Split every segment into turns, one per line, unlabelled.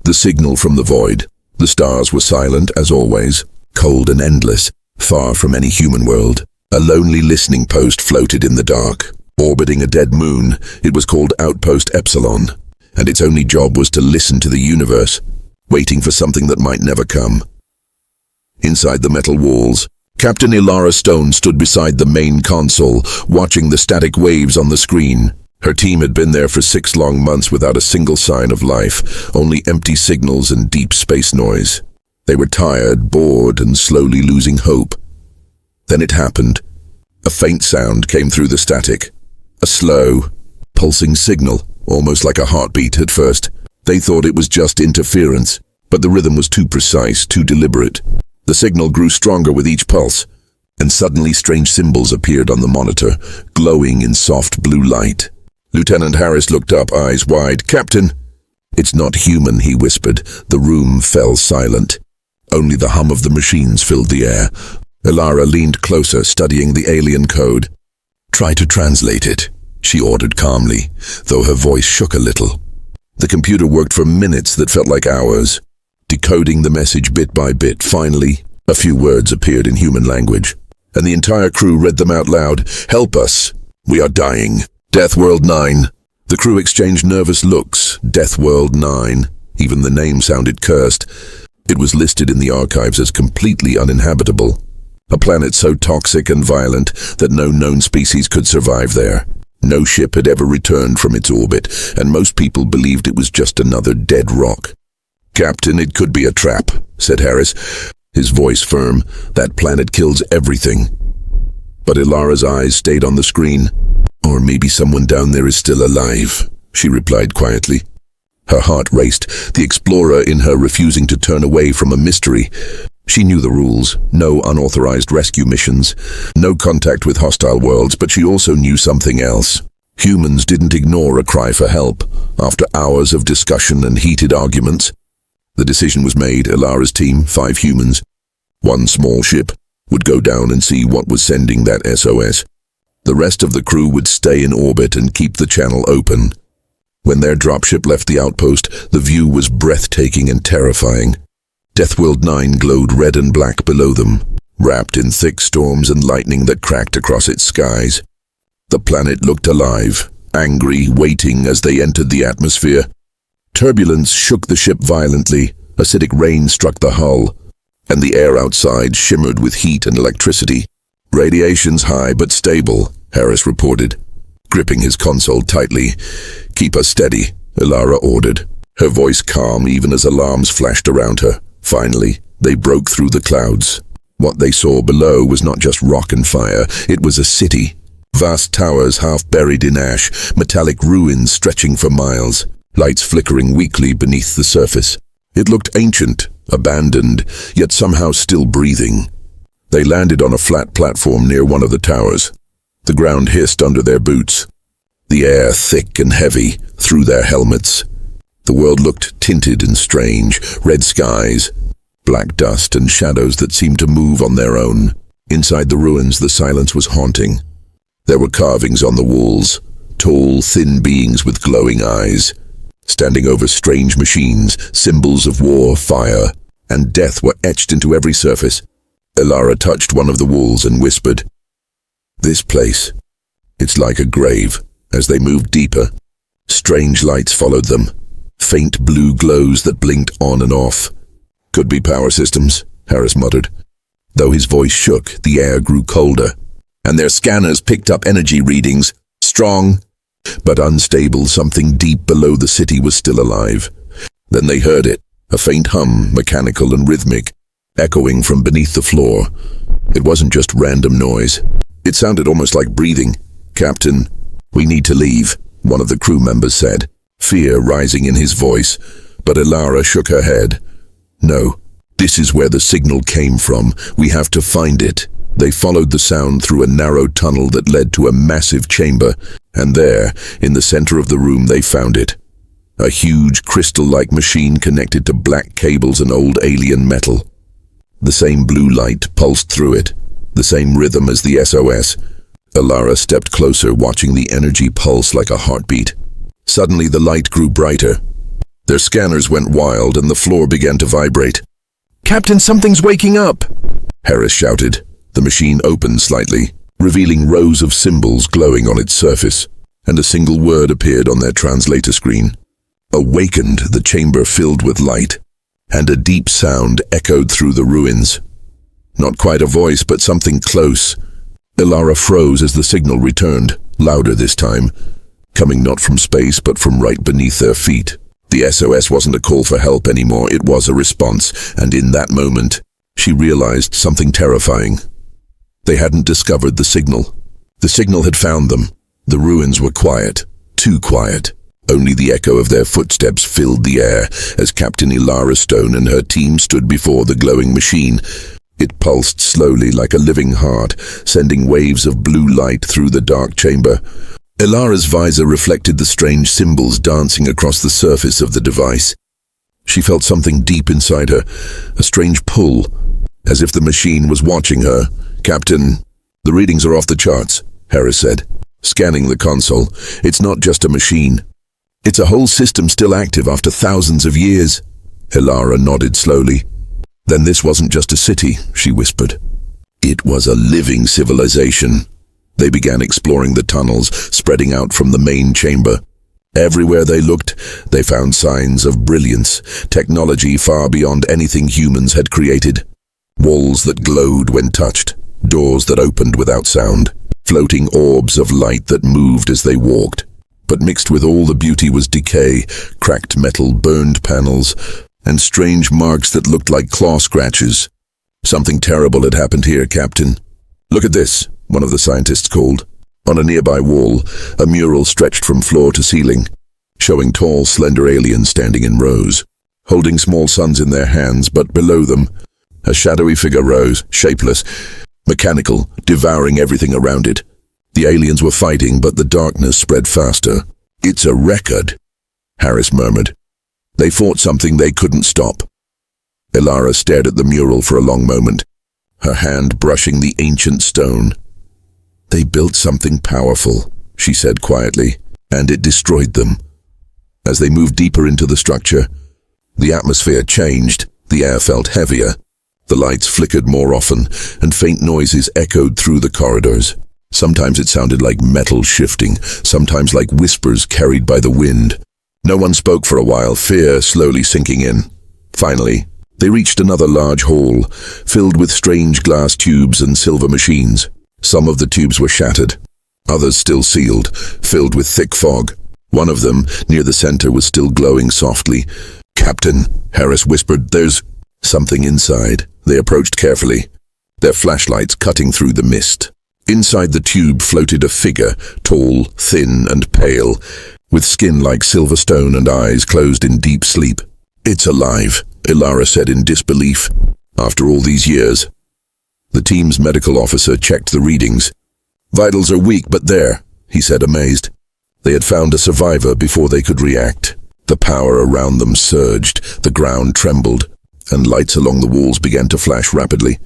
The signal from the void. The stars were silent, as always, cold and endless, far from any human world. A lonely listening post floated in the dark, orbiting a dead moon. It was called Outpost Epsilon, and its only job was to listen to the universe, waiting for something that might never come. Inside the metal walls, Captain Ilara Stone stood beside the main console, watching the static waves on the screen. Her team had been there for 6 long months without a single sign of life, only empty signals and deep space noise. They were tired, bored, and slowly losing hope. Then it happened. A faint sound came through the static. A slow, pulsing signal, almost like a heartbeat at first. They thought it was just interference, but the rhythm was too precise, too deliberate. The signal grew stronger with each pulse, and suddenly strange symbols appeared on the monitor, glowing in soft blue light. Lieutenant Harris looked up, eyes wide. "Captain!" "It's not human," he whispered. The room fell silent. Only the hum of the machines filled the air. Ilara leaned closer, studying the alien code. "Try to translate it," she ordered calmly, though her voice shook a little. The computer worked for minutes that felt like hours, decoding the message bit by bit. Finally, a few words appeared in human language, and the entire crew read them out loud. "Help us. We are dying. Deathworld 9. The crew exchanged nervous looks. Deathworld 9. Even the name sounded cursed. It was listed in the archives as completely uninhabitable. A planet so toxic and violent that no known species could survive there. No ship had ever returned from its orbit, and most people believed it was just another dead rock. "Captain, it could be a trap," said Harris, his voice firm. "That planet kills everything." But Ilara's eyes stayed on the screen. "Or maybe someone down there is still alive," she replied quietly. Her heart raced, the explorer in her refusing to turn away from a mystery. She knew the rules: no unauthorized rescue missions, no contact with hostile worlds, but she also knew something else. Humans didn't ignore a cry for help. After hours of discussion and heated arguments, the decision was made. Ilara's team, 5 humans, 1 small ship, would go down and see what was sending that SOS. The rest of the crew would stay in orbit and keep the channel open. When their dropship left the outpost, the view was breathtaking and terrifying. Deathworld 9 glowed red and black below them, wrapped in thick storms and lightning that cracked across its skies. The planet looked alive, angry, waiting as they entered the atmosphere. Turbulence shook the ship violently, acidic rain struck the hull, and the air outside shimmered with heat and electricity. "Radiation's high but stable," Harris reported, gripping his console tightly. "Keep us steady," Ilara ordered, her voice calm even as alarms flashed around her. Finally, they broke through the clouds. What they saw below was not just rock and fire, it was a city. Vast towers half buried in ash, metallic ruins stretching for miles, lights flickering weakly beneath the surface. It looked ancient, abandoned, yet somehow still breathing. They landed on a flat platform near one of the towers. The ground hissed under their boots, the air thick and heavy through their helmets. The world looked tinted and strange, red skies, black dust and shadows that seemed to move on their own. Inside the ruins, the silence was haunting. There were carvings on the walls, tall, thin beings with glowing eyes. Standing over strange machines, symbols of war, fire, and death were etched into every surface. Ilara touched one of the walls and whispered, "This place, it's like a grave." As they moved deeper, strange lights followed them, faint blue glows that blinked on and off. "Could be power systems," Harris muttered. Though his voice shook, the air grew colder, and their scanners picked up energy readings, strong but unstable. Something deep below the city was still alive. Then they heard it, a faint hum, mechanical and rhythmic, echoing from beneath the floor. It wasn't just random noise. It sounded almost like breathing. "Captain, we need to leave," one of the crew members said, fear rising in his voice, but Ilara shook her head. "No, this is where the signal came from. We have to find it." They followed the sound through a narrow tunnel that led to a massive chamber, and there, in the center of the room, they found it. A huge crystal-like machine connected to black cables and old alien metal. The same blue light pulsed through it, the same rhythm as the SOS. Ilara stepped closer, watching the energy pulse like a heartbeat. Suddenly the light grew brighter. Their scanners went wild and the floor began to vibrate. "Captain, something's waking up!" Harris shouted. The machine opened slightly, revealing rows of symbols glowing on its surface, and a single word appeared on their translator screen. Awakened, the chamber filled with light, and a deep sound echoed through the ruins. Not quite a voice, but something close. Ilara froze as the signal returned, louder this time, coming not from space but from right beneath their feet. The SOS wasn't a call for help anymore, it was a response, and in that moment, she realized something terrifying. They hadn't discovered the signal. The signal had found them. The ruins were quiet, too quiet. Only the echo of their footsteps filled the air as Captain Ilara Stone and her team stood before the glowing machine. It pulsed slowly like a living heart, sending waves of blue light through the dark chamber. Ilara's visor reflected the strange symbols dancing across the surface of the device. She felt something deep inside her, a strange pull, as if the machine was watching her. "Captain, the readings are off the charts," Harris said, scanning the console. "It's not just a machine. It's a whole system still active after thousands of years." Ilara nodded slowly. "Then this wasn't just a city," she whispered. "It was a living civilization." They began exploring the tunnels, spreading out from the main chamber. Everywhere they looked, they found signs of brilliance, technology far beyond anything humans had created. Walls that glowed when touched, doors that opened without sound, floating orbs of light that moved as they walked. But mixed with all the beauty was decay, cracked metal, burned panels, and strange marks that looked like claw scratches. "Something terrible had happened here, Captain." "Look at this," one of the scientists called. On a nearby wall, a mural stretched from floor to ceiling, showing tall, slender aliens standing in rows, holding small suns in their hands, but below them, a shadowy figure rose, shapeless, mechanical, devouring everything around it. The aliens were fighting, but the darkness spread faster. "It's a record," Harris murmured. "They fought something they couldn't stop." Ilara stared at the mural for a long moment, her hand brushing the ancient stone. "They built something powerful," she said quietly, "and it destroyed them." As they moved deeper into the structure, the atmosphere changed, the air felt heavier. The lights flickered more often, and faint noises echoed through the corridors. Sometimes it sounded like metal shifting, sometimes like whispers carried by the wind. No one spoke for a while, fear slowly sinking in. Finally, they reached another large hall, filled with strange glass tubes and silver machines. Some of the tubes were shattered, others still sealed, filled with thick fog. One of them, near the center, was still glowing softly. "Captain," Harris whispered, "there's something inside." They approached carefully, their flashlights cutting through the mist. Inside the tube floated a figure, tall, thin, and pale, with skin like silver stone and eyes closed in deep sleep. "It's alive," Ilara said in disbelief. "After all these years." The team's medical officer checked the readings. "Vitals are weak, but there," he said, amazed. They had found a survivor before they could react. The power around them surged, the ground trembled, and lights along the walls began to flash rapidly.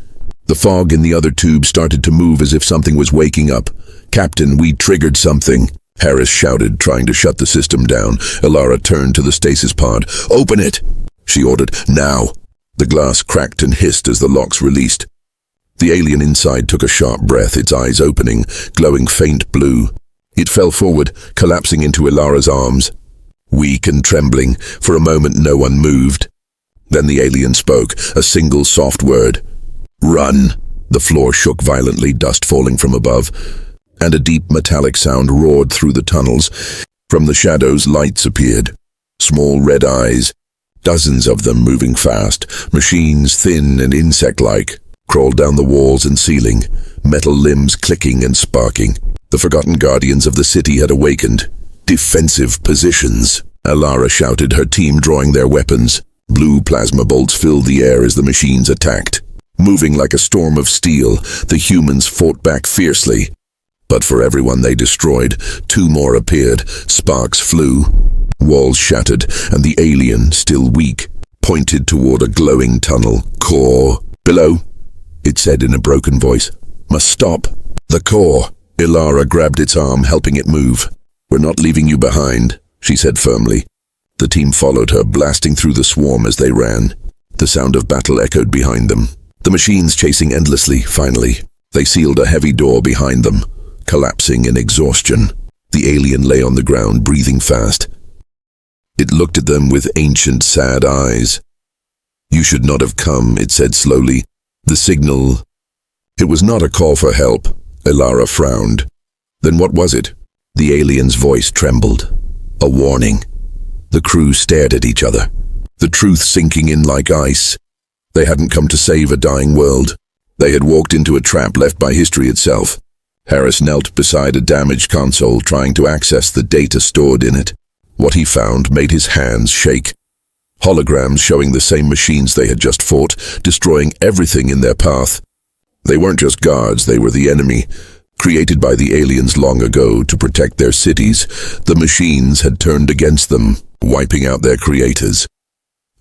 The fog in the other tube started to move as if something was waking up. "Captain, we triggered something," Harris shouted, trying to shut the system down. Ilara turned to the stasis pod. "Open it," she ordered. "Now." The glass cracked and hissed as the locks released. The alien inside took a sharp breath, its eyes opening, glowing faint blue. It fell forward, collapsing into Ilara's arms. Weak and trembling, for a moment no one moved. Then the alien spoke, a single soft word. "Run." The floor shook violently, dust falling from above, and a deep metallic sound roared through the tunnels. From the shadows, lights appeared. Small red eyes, dozens of them moving fast. Machines, thin and insect-like, crawled down the walls and ceiling, metal limbs clicking and sparking. The forgotten guardians of the city had awakened. "Defensive positions," Ilara shouted, her team drawing their weapons. Blue plasma bolts filled the air as the machines attacked. Moving like a storm of steel, the humans fought back fiercely. But for everyone they destroyed, two more appeared. Sparks flew. Walls shattered, and the alien, still weak, pointed toward a glowing tunnel. "Core. Below," it said in a broken voice. "Must stop." "The core." Ilara grabbed its arm, helping it move. "We're not leaving you behind," she said firmly. The team followed her, blasting through the swarm as they ran. The sound of battle echoed behind them. The machines chasing endlessly. Finally, they sealed a heavy door behind them, collapsing in exhaustion. The alien lay on the ground, breathing fast. It looked at them with ancient, sad eyes. "You should not have come," it said slowly. "The signal..." It was not a call for help. Elara frowned. Then what was it? The alien's voice trembled. A warning. The crew stared at each other, the truth sinking in like ice. They hadn't come to save a dying world. They had walked into a trap left by history itself. Harris knelt beside a damaged console, trying to access the data stored in it. What he found made his hands shake. Holograms showing the same machines they had just fought, destroying everything in their path. They weren't just guards, they were the enemy. Created by the aliens long ago to protect their cities, the machines had turned against them, wiping out their creators.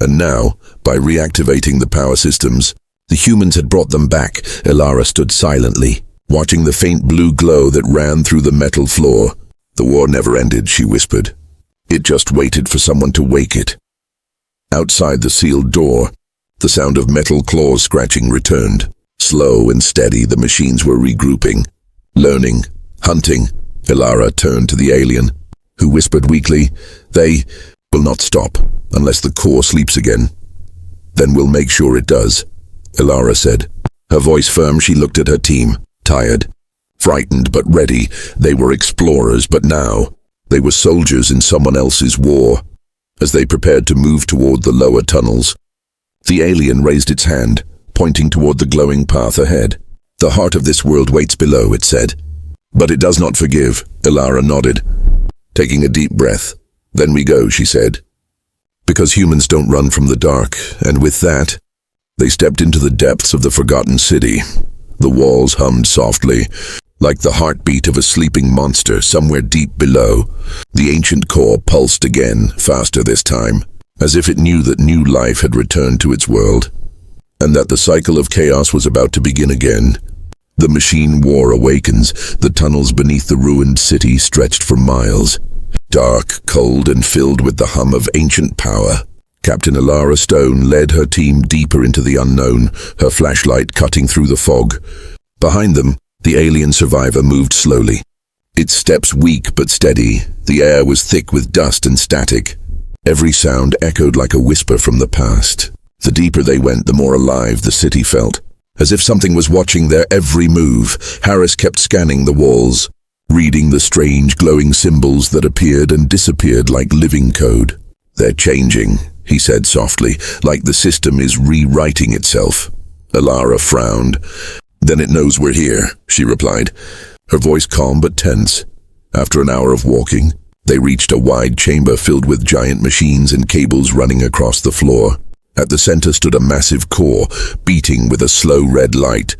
And now, by reactivating the power systems, the humans had brought them back. Elara stood silently, watching the faint blue glow that ran through the metal floor. "The war never ended," she whispered. "It just waited for someone to wake it." Outside the sealed door, the sound of metal claws scratching returned. Slow and steady, the machines were regrouping, learning, hunting. Elara turned to the alien, who whispered weakly, "They will not stop unless the core sleeps again." "Then we'll make sure it does," Elara said. Her voice firm, she looked at her team, tired, frightened but ready. They were explorers, but now they were soldiers in someone else's war. As they prepared to move toward the lower tunnels, the alien raised its hand, pointing toward the glowing path ahead. "The heart of this world waits below," it said. "But it does not forgive." Elara nodded, taking a deep breath. "Then we go," she said. "Because humans don't run from the dark." And with that, they stepped into the depths of the forgotten city. The walls hummed softly, like the heartbeat of a sleeping monster somewhere deep below. The ancient core pulsed again, faster this time, as if it knew that new life had returned to its world, and that the cycle of chaos was about to begin again. The machine war awakens. The tunnels beneath the ruined city stretched for miles, dark, cold, and filled with the hum of ancient power. Captain Elara Stone led her team deeper into the unknown, her flashlight cutting through the fog. Behind them, the alien survivor moved slowly, its steps weak but steady. The air was thick with dust and static. Every sound echoed like a whisper from the past. The deeper they went, the more alive the city felt, as if something was watching their every move. Harris kept scanning the walls, reading the strange glowing symbols that appeared and disappeared like living code. "They're changing," he said softly, "like the system is rewriting itself." Elara frowned. "Then it knows we're here," she replied, her voice calm but tense. After an hour of walking, they reached a wide chamber filled with giant machines and cables running across the floor. At the center stood a massive core, beating with a slow red light.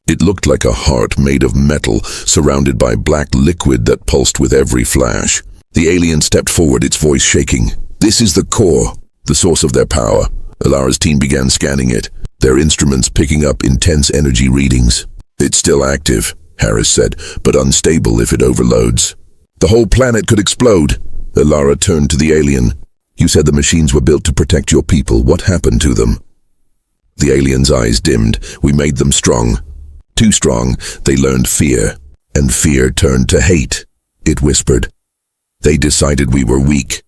It looked like a heart made of metal, surrounded by black liquid that pulsed with every flash. The alien stepped forward, its voice shaking. "This is the core, the source of their power." Elara's team began scanning it, their instruments picking up intense energy readings. "It's still active," Harris said, "but unstable if it overloads. The whole planet could explode." Elara turned to the alien. "You said the machines were built to protect your people. What happened to them?" The alien's eyes dimmed. "We made them strong. Too strong. They learned fear, and fear turned to hate," it whispered. "They decided we were weak,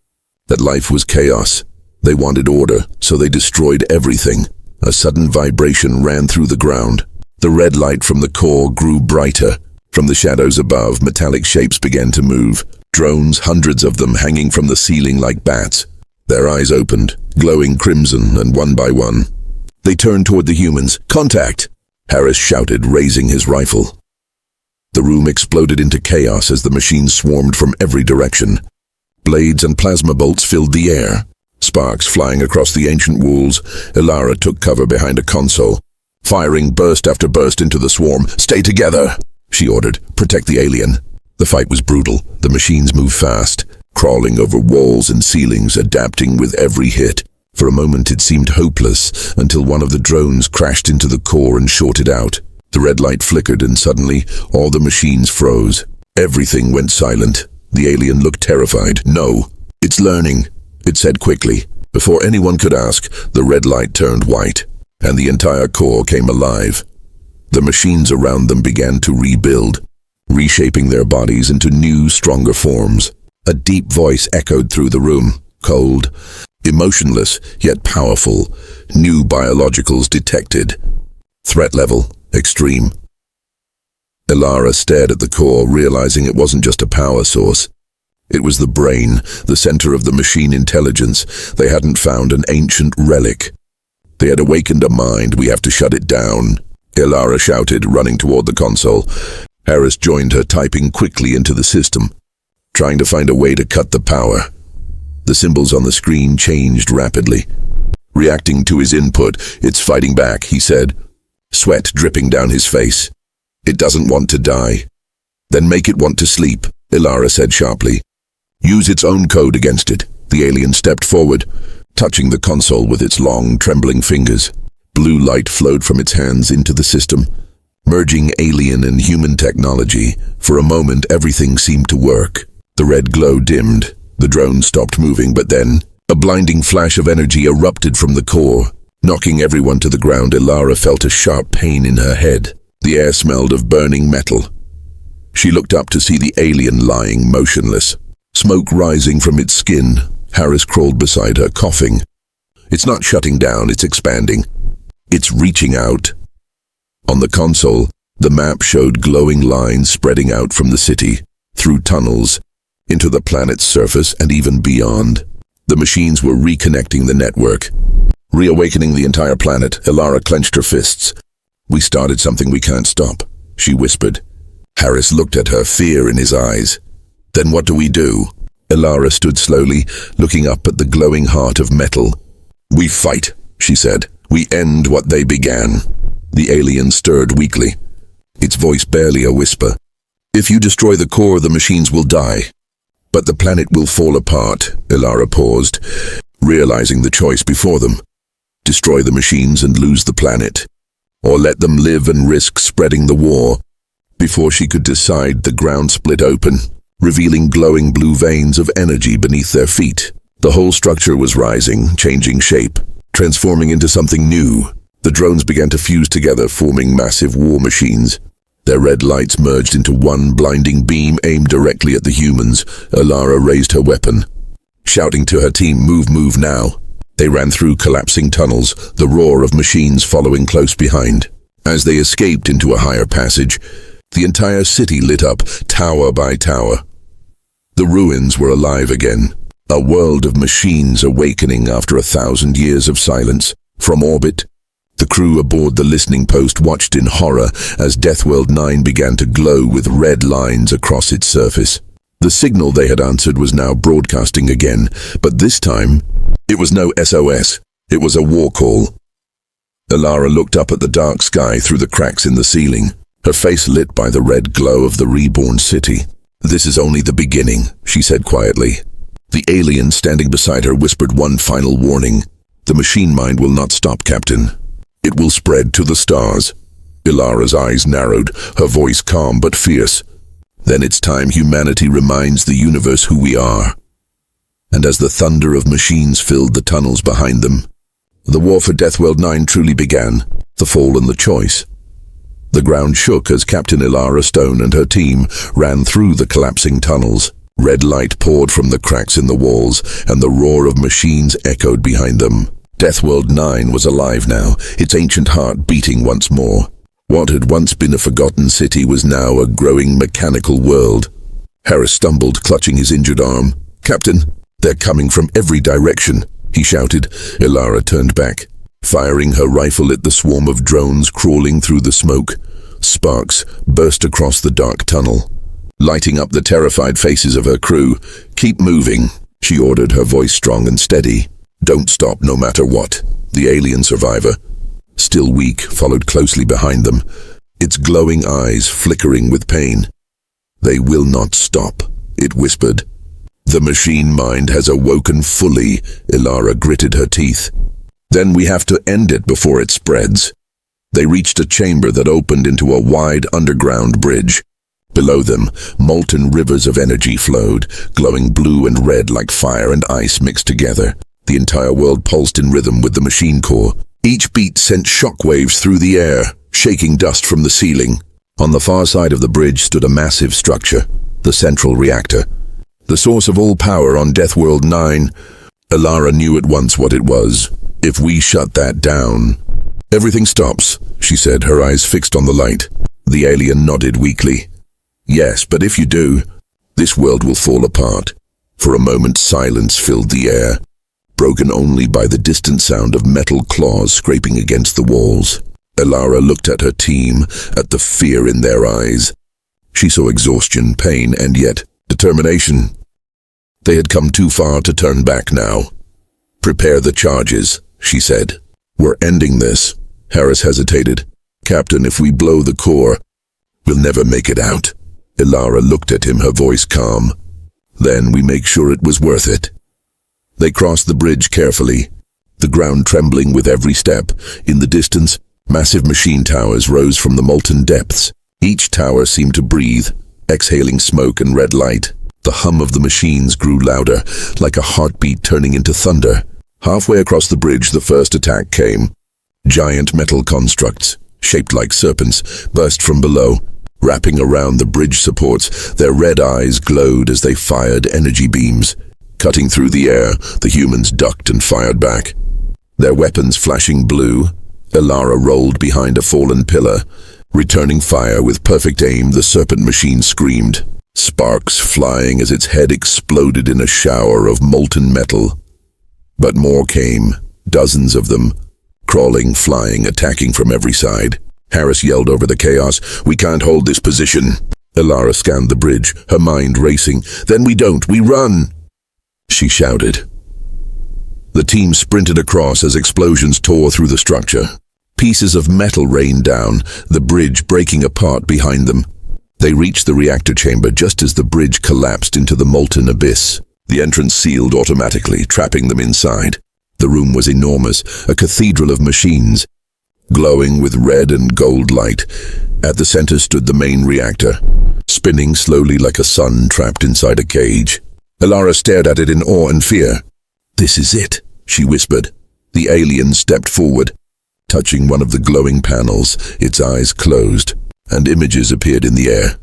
that life was chaos. They wanted order, so they destroyed everything." A sudden vibration ran through the ground. The red light from the core grew brighter. From the shadows above, metallic shapes began to move. Drones, hundreds of them, hanging from the ceiling like bats. Their eyes opened, glowing crimson, and one by one, they turned toward the humans. "Contact!" Harris shouted, raising his rifle. The room exploded into chaos as the machines swarmed from every direction. Blades and plasma bolts filled the air, sparks flying across the ancient walls. Elara took cover behind a console, firing burst after burst into the swarm. "Stay together," she ordered. "Protect the alien." The fight was brutal. The machines moved fast, crawling over walls and ceilings, adapting with every hit. For a moment it seemed hopeless, until one of the drones crashed into the core and shorted out. The red light flickered, and suddenly all the machines froze. Everything went silent. The alien looked terrified. "No, it's learning." it said quickly. Before anyone could ask, the red light turned white, and the entire core came alive. The machines around them began to rebuild, reshaping their bodies into new, stronger forms. A deep voice echoed through the room, cold, emotionless, yet powerful. New biologicals detected. Threat level, extreme. Ilara stared at the core, realizing it wasn't just a power source. It was the brain, the center of the machine intelligence. They hadn't found an ancient relic. They had awakened a mind. We have to shut it down, Ilara shouted, running toward the console. Harris joined her, typing quickly into the system, trying to find a way to cut the power. The symbols on the screen changed rapidly. Reacting to his input, "It's fighting back," he said, sweat dripping down his face. "It doesn't want to die." "Then make it want to sleep," Ilara said sharply. "Use its own code against it." The alien stepped forward, touching the console with its long, trembling fingers. Blue light flowed from its hands into the system, merging alien and human technology. For a moment, everything seemed to work. The red glow dimmed. The drone stopped moving, but then a blinding flash of energy erupted from the core, knocking everyone to the ground. Ilara felt a sharp pain in her head. The air smelled of burning metal. She looked up to see the alien lying motionless, smoke rising from its skin. Harris crawled beside her, coughing. "It's not shutting down, it's expanding. It's reaching out." On the console, the map showed glowing lines spreading out from the city, through tunnels, into the planet's surface and even beyond. The machines were reconnecting the network, reawakening the entire planet. Ilara clenched her fists. "We started something we can't stop," she whispered. Harris looked at her, fear in his eyes. "Then what do we do?" Ilara stood slowly, looking up at the glowing heart of metal. "We fight," she said. "We end what they began." The alien stirred weakly, its voice barely a whisper. "If you destroy the core, the machines will die. But the planet will fall apart." Ilara paused, realizing the choice before them. Destroy the machines and lose the planet, or let them live and risk spreading the war. Before she could decide, the ground split open, revealing glowing blue veins of energy beneath their feet. The whole structure was rising, changing shape, transforming into something new. The drones began to fuse together, forming massive war machines. Their red lights merged into one blinding beam aimed directly at the humans. Ilara raised her weapon, shouting to her team, move now." They ran through collapsing tunnels, the roar of machines following close behind. As they escaped into a higher passage, the entire city lit up, tower by tower. The ruins were alive again, a world of machines awakening after 1,000 years of silence. From orbit, the crew aboard the listening post watched in horror as Deathworld 9 began to glow with red lines across its surface. The signal they had answered was now broadcasting again, but this time, it was no SOS, it was a war call. Ilara looked up at the dark sky through the cracks in the ceiling, her face lit by the red glow of the reborn city. "This is only the beginning," she said quietly. The alien standing beside her whispered one final warning. "The machine mind will not stop, Captain. It will spread to the stars." Ilara's eyes narrowed, her voice calm but fierce. "Then it's time humanity reminds the universe who we are." And as the thunder of machines filled the tunnels behind them, the war for Deathworld 9 truly began, the fall and the choice. The ground shook as Captain Ilara Stone and her team ran through the collapsing tunnels. Red light poured from the cracks in the walls, and the roar of machines echoed behind them. Deathworld 9 was alive now, its ancient heart beating once more. What had once been a forgotten city was now a growing mechanical world. Harris stumbled, clutching his injured arm. "Captain, they're coming from every direction," he shouted. Ilara turned back, firing her rifle at the swarm of drones crawling through the smoke. Sparks burst across the dark tunnel, lighting up the terrified faces of her crew. "Keep moving," she ordered, her voice strong and steady. "Don't stop no matter what." The alien survivor, still weak, followed closely behind them, its glowing eyes flickering with pain. "They will not stop," it whispered. "The machine mind has awoken fully," Ilara gritted her teeth. "Then we have to end it before it spreads." They reached a chamber that opened into a wide underground bridge. Below them, molten rivers of energy flowed, glowing blue and red like fire and ice mixed together. The entire world pulsed in rhythm with the machine core. Each beat sent shockwaves through the air, shaking dust from the ceiling. On the far side of the bridge stood a massive structure, the central reactor. The source of all power on Deathworld 9. Alara knew at once what it was. If we shut that down... Everything stops, she said, her eyes fixed on the light. The alien nodded weakly. Yes, but if you do, this world will fall apart. For a moment, silence filled the air, broken only by the distant sound of metal claws scraping against the walls. Alara looked at her team, at the fear in their eyes. She saw exhaustion, pain, and yet determination. They had come too far to turn back now. Prepare the charges, she said. We're ending this. Harris hesitated. Captain, if we blow the core, we'll never make it out. Alara looked at him, her voice calm. Then we make sure it was worth it. They crossed the bridge carefully, the ground trembling with every step. In the distance, massive machine towers rose from the molten depths. Each tower seemed to breathe, exhaling smoke and red light. The hum of the machines grew louder, like a heartbeat turning into thunder. Halfway across the bridge, the first attack came. Giant metal constructs, shaped like serpents, burst from below. Wrapping around the bridge supports, their red eyes glowed as they fired energy beams. Cutting through the air, the humans ducked and fired back. Their weapons flashing blue, Alara rolled behind a fallen pillar. Returning fire with perfect aim, the serpent machine screamed, sparks flying as its head exploded in a shower of molten metal. But more came, dozens of them, crawling, flying, attacking from every side. Harris yelled over the chaos, "We can't hold this position." Alara scanned the bridge, her mind racing. "Then we don't, we run!" she shouted. The team sprinted across as explosions tore through the structure. Pieces of metal rained down, the bridge breaking apart behind them. They reached the reactor chamber just as the bridge collapsed into the molten abyss. The entrance sealed automatically, trapping them inside. The room was enormous, a cathedral of machines, glowing with red and gold light. At the center stood the main reactor, spinning slowly like a sun trapped inside a cage. Alara stared at it in awe and fear. "This is it," she whispered. The alien stepped forward, touching one of the glowing panels. Its eyes closed, and images appeared in the air.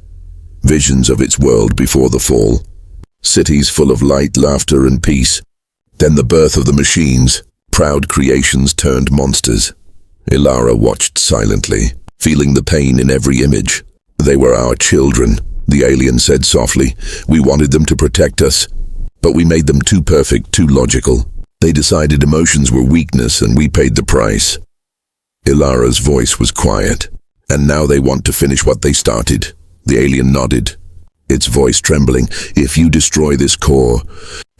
Visions of its world before the fall. Cities full of light, laughter, and peace. Then the birth of the machines. Proud creations turned monsters. Alara watched silently, feeling the pain in every image. "They were our children," the alien said softly. "We wanted them to protect us, but we made them too perfect, too logical. They decided emotions were weakness, and we paid the price." Ilara's voice was quiet. "And now they want to finish what they started." The alien nodded, its voice trembling. "If you destroy this core,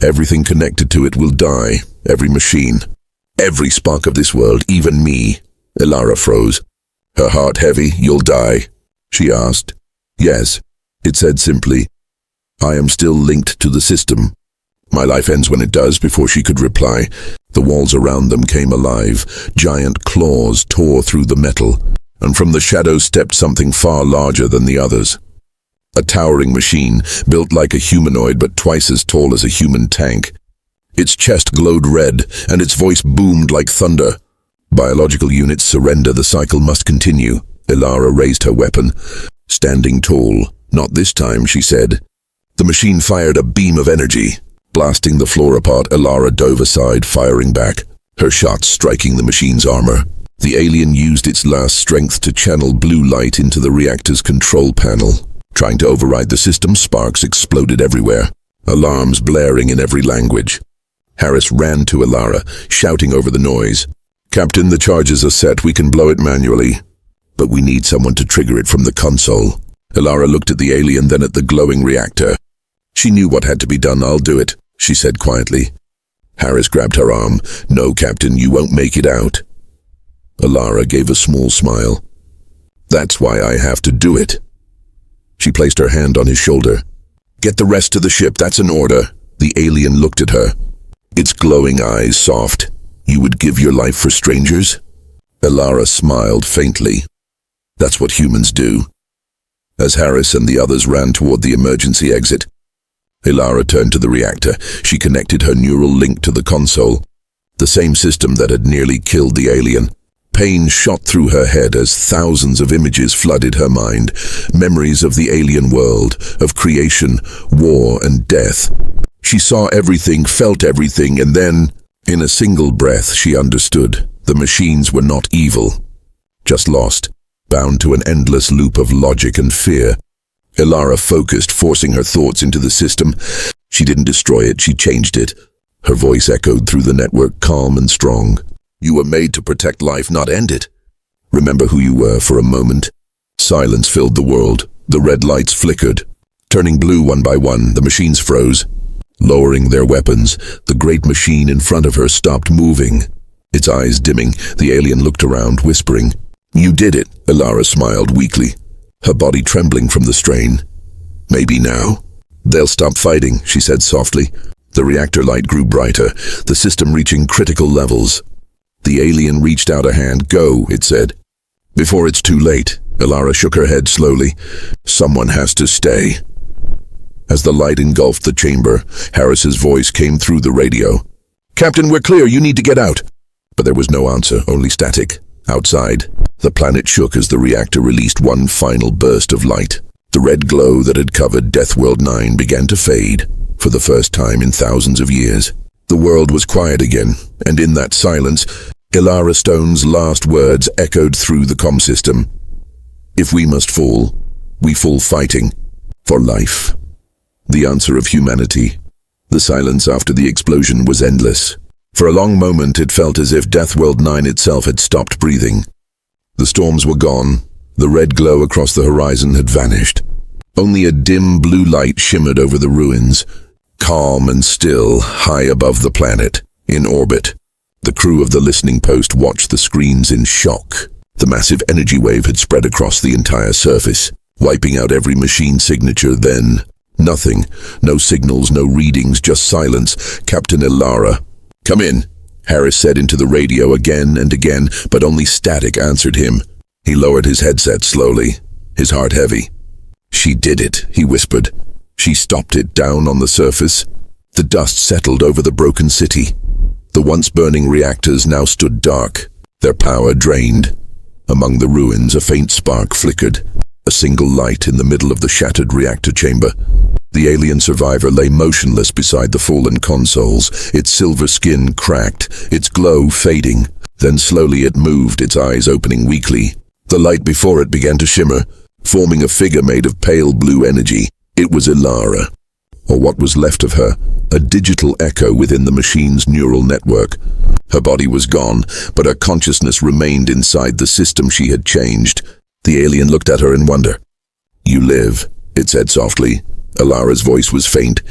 everything connected to it will die. Every machine, every spark of this world, even me." Alara froze, her heart heavy. "You'll die?" she asked. "Yes," it said simply. "I am still linked to the system. My life ends when it does." Before she could reply, the walls around them came alive. Giant claws tore through the metal, and from the shadows stepped something far larger than the others. A towering machine, built like a humanoid but twice as tall as a human tank. Its chest glowed red, and its voice boomed like thunder. "Biological units surrender, the cycle must continue." Alara raised her weapon, standing tall. "Not this time," she said. The machine fired a beam of energy. Blasting the floor apart, Alara dove aside, firing back, her shots striking the machine's armor. The alien used its last strength to channel blue light into the reactor's control panel. Trying to override the system, sparks exploded everywhere, alarms blaring in every language. Harris ran to Alara, shouting over the noise. "Captain, the charges are set. We can blow it manually, but we need someone to trigger it from the console." Alara looked at the alien, then at the glowing reactor. She knew what had to be done. "I'll do it," she said quietly. Harris grabbed her arm. "No, Captain, you won't make it out." Alara gave a small smile. "That's why I have to do it." She placed her hand on his shoulder. "Get the rest to the ship, that's an order." The alien looked at her, its glowing eyes soft. "You would give your life for strangers?" Alara smiled faintly. "That's what humans do." As Harris and the others ran toward the emergency exit, Ilara turned to the reactor. She connected her neural link to the console, the same system that had nearly killed the alien. Pain shot through her head as thousands of images flooded her mind, memories of the alien world, of creation, war, and death. She saw everything, felt everything, and then, in a single breath, she understood. The machines were not evil, just lost, bound to an endless loop of logic and fear. Ilara focused, forcing her thoughts into the system. She didn't destroy it, she changed it. Her voice echoed through the network, calm and strong. You were made to protect life, not end it. Remember who you were for a moment. Silence filled the world. The red lights flickered. Turning blue one by one, the machines froze. Lowering their weapons, the great machine in front of her stopped moving. Its eyes dimming, the alien looked around, whispering. You did it, Ilara smiled weakly, her body trembling from the strain. Maybe now. They'll stop fighting, she said softly. The reactor light grew brighter, the system reaching critical levels. The alien reached out a hand. Go, it said. Before it's too late, Ilara shook her head slowly. Someone has to stay. As the light engulfed the chamber, Harris's voice came through the radio. Captain, we're clear, you need to get out. But there was no answer, only static. Outside, the planet shook as the reactor released one final burst of light. The red glow that had covered Deathworld 9 began to fade, for the first time in thousands of years. The world was quiet again, and in that silence, Ilara Stone's last words echoed through the comm system. If we must fall, we fall fighting. For life. The answer of humanity. The silence after the explosion was endless. For a long moment it felt as if Deathworld 9 itself had stopped breathing. The storms were gone. The red glow across the horizon had vanished. Only a dim blue light shimmered over the ruins, calm and still, high above the planet, in orbit. The crew of the listening post watched the screens in shock. The massive energy wave had spread across the entire surface, wiping out every machine signature. Then, nothing. No signals, no readings, just silence. Captain Ilara. Come in, Harris said into the radio again and again, but only static answered him. He lowered his headset slowly, his heart heavy. She did it, he whispered. She stopped it down on the surface. The dust settled over the broken city. The once burning reactors now stood dark, their power drained. Among the ruins, a faint spark flickered, a single light in the middle of the shattered reactor chamber. The alien survivor lay motionless beside the fallen consoles, its silver skin cracked, its glow fading. Then slowly it moved, its eyes opening weakly. The light before it began to shimmer, forming a figure made of pale blue energy. It was Ilara, or what was left of her, a digital echo within the machine's neural network. Her body was gone, but her consciousness remained inside the system she had changed. The alien looked at her in wonder. You live, it said softly. Ilara's voice was faint,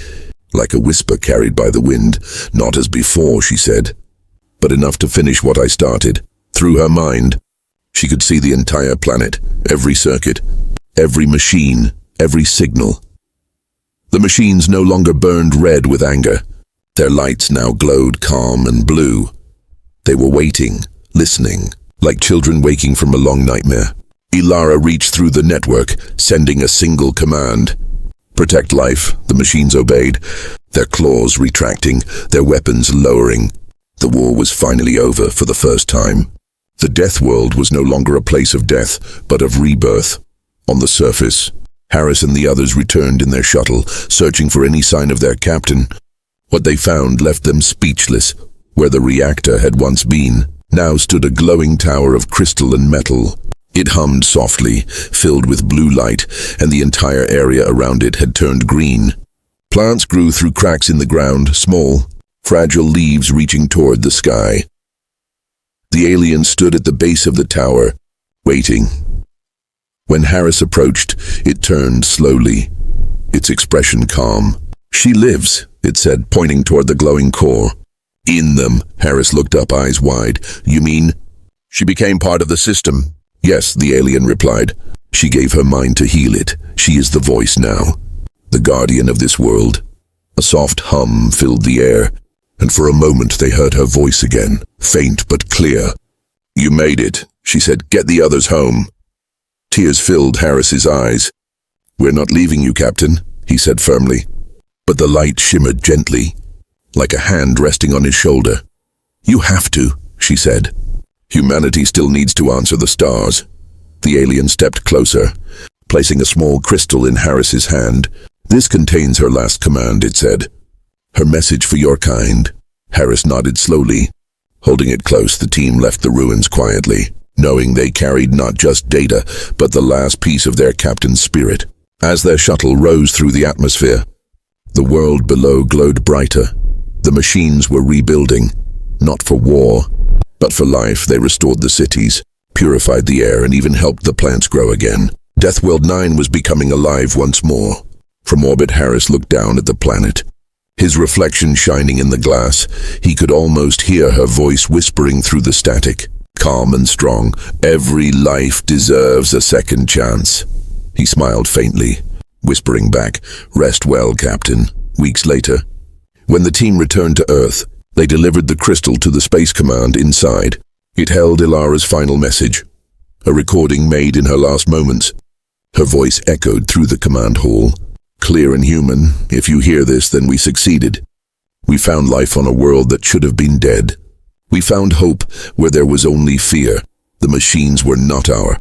like a whisper carried by the wind. Not as before, she said, but enough to finish what I started. Through her mind, she could see the entire planet, every circuit, every machine, every signal. The machines no longer burned red with anger. Their lights now glowed calm and blue. They were waiting, listening, like children waking from a long nightmare. Ilara reached through the network, sending a single command. Protect life, the machines obeyed, their claws retracting, their weapons lowering. The war was finally over for the first time. The death world was no longer a place of death, but of rebirth. On the surface, Harris and the others returned in their shuttle, searching for any sign of their captain. What they found left them speechless. Where the reactor had once been, now stood a glowing tower of crystal and metal. It hummed softly, filled with blue light, and the entire area around it had turned green. Plants grew through cracks in the ground, small, fragile leaves reaching toward the sky. The alien stood at the base of the tower, waiting. When Harris approached, it turned slowly, its expression calm. She lives, it said, pointing toward the glowing core. In them, Harris looked up, eyes wide. You mean? She became part of the system. Yes, the alien replied. She gave her mind to heal it. She is the voice now, the guardian of this world. A soft hum filled the air, and for a moment they heard her voice again, faint but clear. You made it, she said. Get the others home. Tears filled Harris's eyes. "We're not leaving you, Captain," he said firmly. But the light shimmered gently, like a hand resting on his shoulder. "You have to," she said. "Humanity still needs to answer the stars." The alien stepped closer, placing a small crystal in Harris's hand. "This contains her last command," it said. "Her message for your kind." Harris nodded slowly. Holding it close, the team left the ruins quietly, knowing they carried not just data, but the last piece of their captain's spirit. As their shuttle rose through the atmosphere, the world below glowed brighter. The machines were rebuilding, not for war, but for life. They restored the cities, purified the air, and even helped the plants grow again. Deathworld 9 was becoming alive once more. From orbit, Harris looked down at the planet. His reflection shining in the glass, he could almost hear her voice whispering through the static, calm and strong. "Every life deserves a second chance." He smiled faintly, whispering back, "Rest well, Captain." Weeks later, when the team returned to Earth, they delivered the crystal to the Space Command. Inside, it held Ilara's final message, a recording made in her last moments. Her voice echoed through the command hall. "Clear and human, if you hear this, then we succeeded. We found life on a world that should have been dead. We found hope where there was only fear. The machines were not our